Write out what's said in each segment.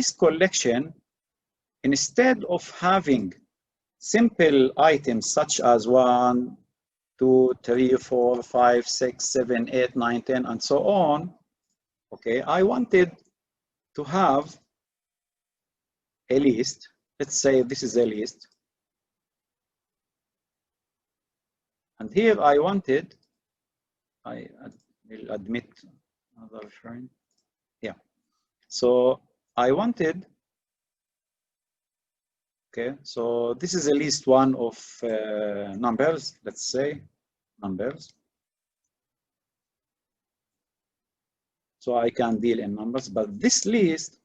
this collection, instead of having simple items such as 1, 2, 3, 4, 5, 6, 7, 8, 9, 10, and so on, okay, I wanted to have a list. Let's say this is a list. And here I wanted, I will admit another friend. Yeah. So I wanted, okay, so this is a list one of numbers, let's say numbers. So I can deal in numbers, but this list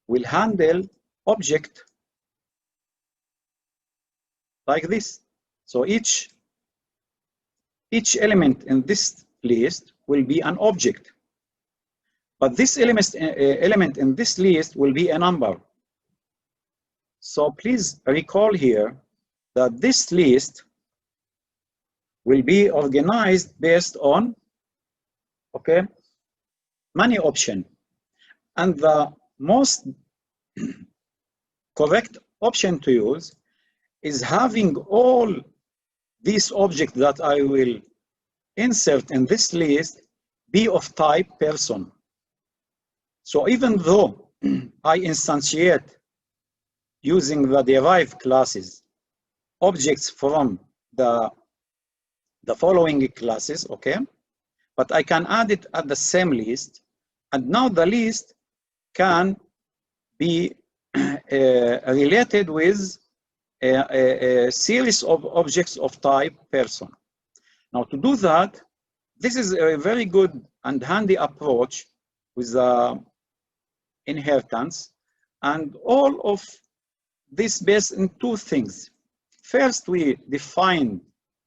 will handle object like this. So each element in this list will be an object, but this element in this list will be a number. So please recall here that this list will be organized based on, okay, many options, and the most correct option to use is having all these objects that I will insert in this list be of type person. So even though I instantiate using the derived classes objects from the following classes, okay, but I can add it at the same list, and now the list can be related with a series of objects of type person. Now to do that, this is a very good and handy approach with inheritance, and all of this based in two things. First, we define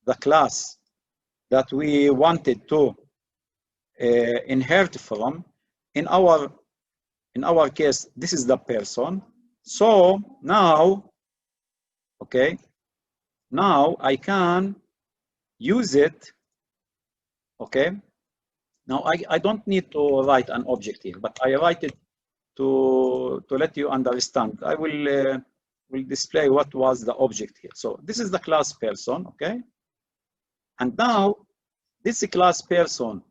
the class that we wanted to inherit from. In our case, this is the person. So now, okay, now I can use it, okay. Now I don't need to write an object here, but I write it to let you understand. I will display what was the object here. So this is the class person, okay. And now this class person,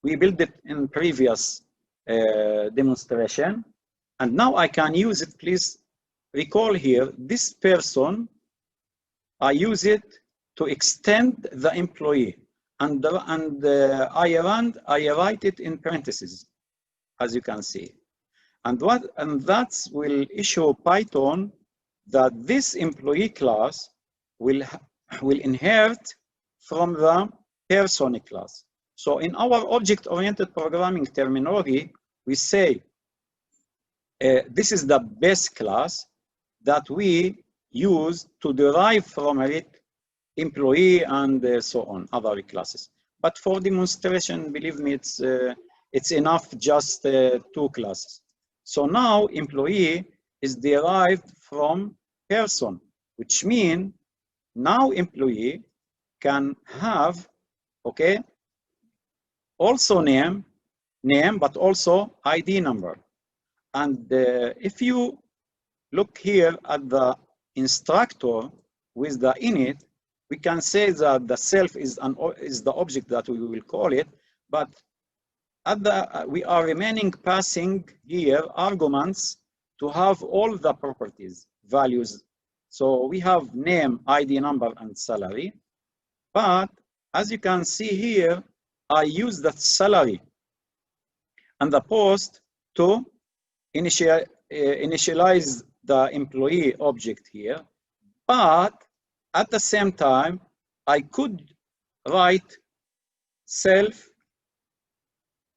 we built it in previous demonstration, and now I can use it. Please recall here, this person, I use it to extend the employee, and I write it in parentheses, as you can see, and that will issue Python that this employee class will inherit from the person class. So in our object-oriented programming terminology, we say this is the base class that we use to derive from it employee and so on, other classes. But for demonstration, believe me, it's enough just two classes. So now employee is derived from person, which means now employee can have, okay, also name, but also ID number. And if you look here at the instructor with the init, we can say that the self is the object that we will call it, but at the we are remaining passing here arguments to have all the properties, values. So we have name, ID number, and salary. But as you can see here, I use that salary and the post to initialize the employee object here. But at the same time, I could write self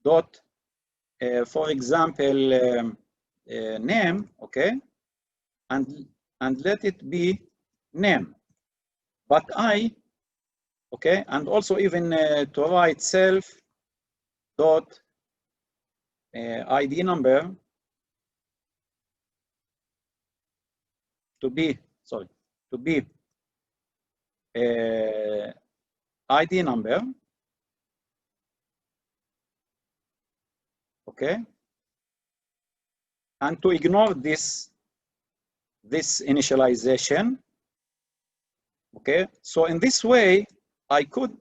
dot, for example, name, okay, and let it be name. But okay, and also even to write self dot ID number to be ID number, okay, and to ignore this initialization. Okay, so in this way, I could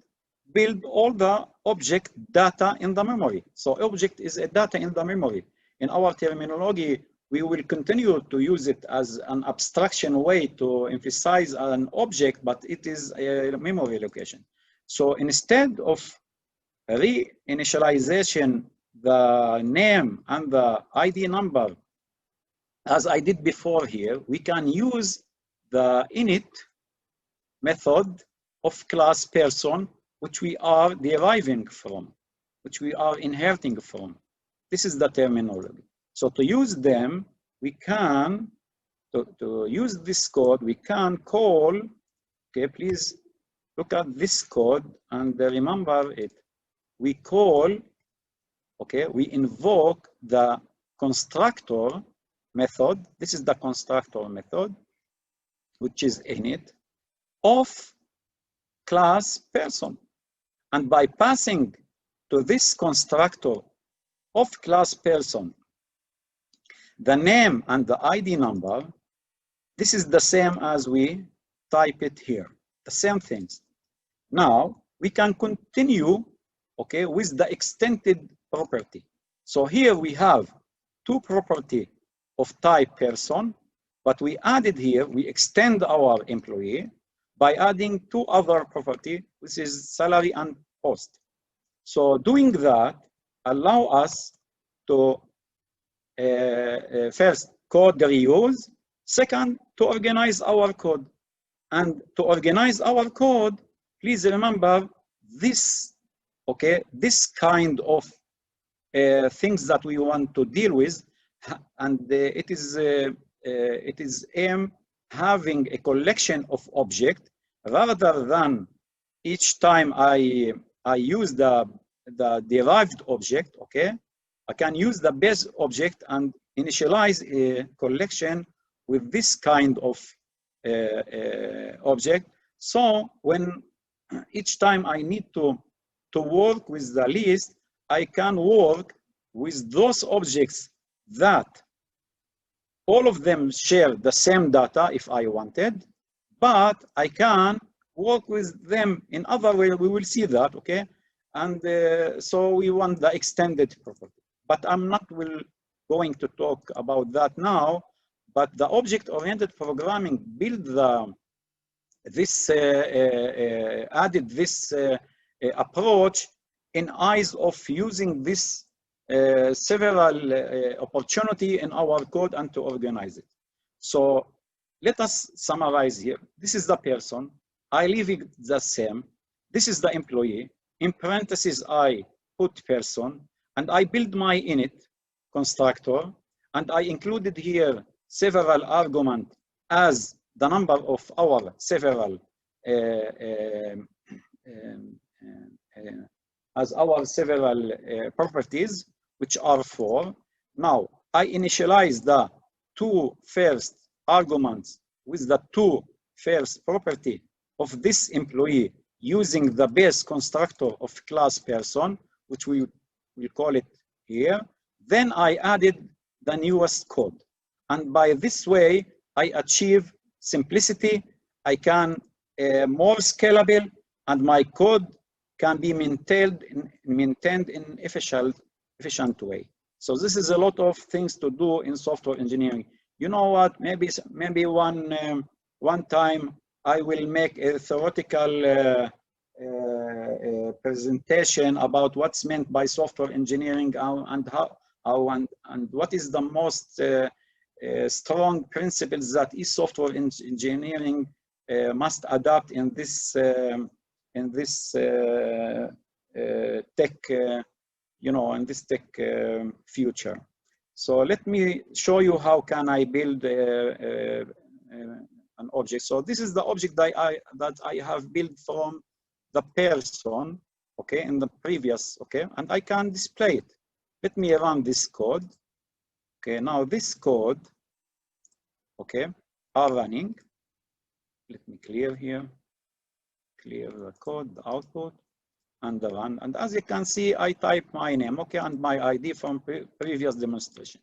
build all the object data in the memory. So object is a data in the memory. In our terminology, we will continue to use it as an abstraction way to emphasize an object, but it is a memory location. So instead of reinitialization, the name and the ID number, as I did before here, we can use the init method of class person, which we are deriving from, which we are inheriting from. This is the terminology. So to use them, we can, to use this code, we can call, okay, please look at this code and remember it. We call, okay, we invoke the constructor method. This is the constructor method, which is init of class person. And by passing to this constructor of class person the name and the ID number, this is the same as we type it here, the same things. Now we can continue, okay, with the extended property. So here we have two property of type person, but we added here, we extend our employee by adding two other property, which is salary and post. So doing that allow us to first code reuse, second to organize our code. And to organize our code, please remember this, okay, this kind of things that we want to deal with, and it is aim having a collection of objects rather than each time I use the derived object, okay, I can use the base object and initialize a collection with this kind of object. So when each time I need to work with the list, I can work with those objects that all of them share the same data if I wanted, but I can work with them in other way. We will see that, okay? And so we want the extended property. But I'm not going to talk about that now, but the object-oriented programming build added this approach in eyes of using this several opportunity in our code and to organize it. So let us summarize here. This is the person. I leave it the same. This is the employee. In parentheses, I put person, and I build my init constructor, and I included here several arguments as the number of our several properties, which are 4. Now I initialize the 2 first arguments with the 2 first property of this employee using the base constructor of class person, which we will call it here. Then I added the newest code. And by this way, I achieve simplicity. I can more scalable, and my code can be maintained in efficient way. So this is a lot of things to do in software engineering. You know what? Maybe one time I will make a theoretical presentation about what's meant by software engineering and what is the most strong principles that each software engineering must adopt in this tech, in this tech future. So let me show you how can I build an object. So this is the object that I have built from the person, okay, in the previous, okay, and I can display it. Let me run this code. Okay, now this code, okay, are running. Let me clear here, clear the code, the output, and the run. And as you can see, I type my name, okay, and my ID from previous demonstration.